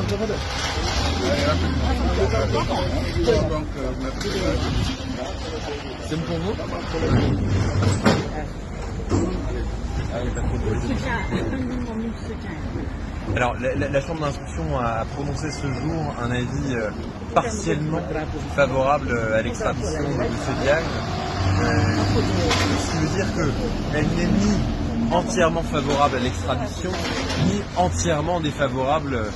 C'est bon pour vous? Alors, la Chambre d'instruction a prononcé ce jour un avis partiellement favorable à l'extradition de M. Diagne, ce qui veut dire qu'elle n'est ni entièrement favorable à l'extradition, ni entièrement défavorable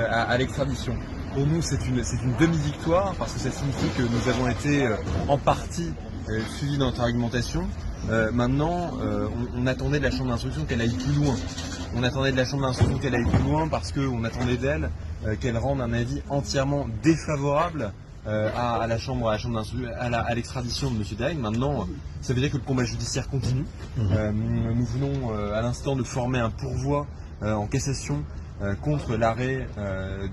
à l'extradition. Pour nous, c'est une demi-victoire, parce que ça signifie que nous avons été en partie suivis dans notre argumentation. Maintenant, on attendait de la Chambre d'instruction qu'elle aille plus loin. On attendait de la Chambre d'instruction qu'elle aille plus loin parce qu'on attendait d'elle qu'elle rende un avis entièrement défavorable à l'extradition de M. Diagne. Maintenant, ça veut dire que le combat judiciaire continue. Nous venons à l'instant de former un pourvoi en cassation contre l'arrêt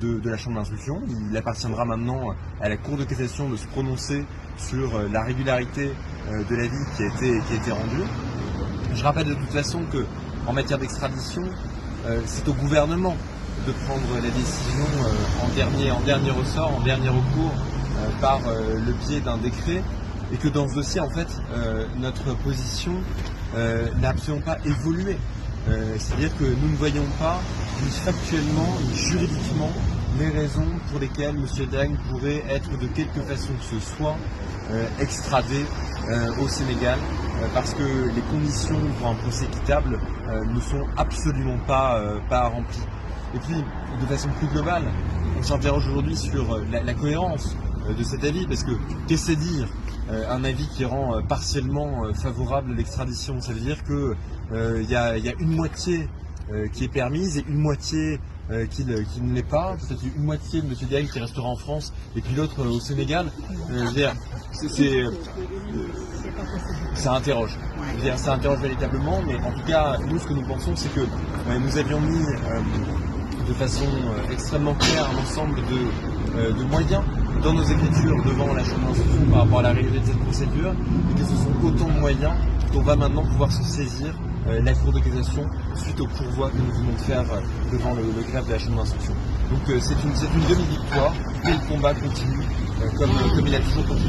de la Chambre d'instruction. Il appartiendra maintenant à la Cour de cassation de se prononcer sur la régularité de l'avis qui a été rendu. Je rappelle de toute façon que en matière d'extradition, c'est au gouvernement de prendre la décision en dernier ressort, en dernier recours, par le biais d'un décret, et que dans ce dossier, en fait, notre position n'a absolument pas évolué. C'est-à-dire que nous ne voyons pas, ni factuellement, ni juridiquement, les raisons pour lesquelles M. Diagne pourrait être de quelque façon que ce soit extradé au Sénégal, parce que les conditions pour un procès équitable ne sont absolument pas remplies. Et puis, de façon plus globale, on s'interroge aujourd'hui sur la cohérence de cet avis, parce que qu'est-ce que c'est dire un avis qui rend partiellement favorable à l'extradition? Ça veut dire qu'il y a une moitié qui est permise et une moitié qui ne l'est pas, peut-être une moitié de M. Diagne qui restera en France et puis l'autre au Sénégal. Ça interroge. Ça interroge véritablement, mais en tout cas, nous, ce que nous pensons, c'est que nous avions mis de façon extrêmement claire un ensemble de moyens dans nos écritures devant la Chambre d'instruction par rapport à la réalité de cette procédure, et que ce sont autant de moyens dont va maintenant pouvoir se saisir la Cour de cassation suite au pourvoi que nous venons de faire devant le greffe de la Chambre d'instruction. Donc c'est une demi-victoire, et le combat continue comme il a toujours continué.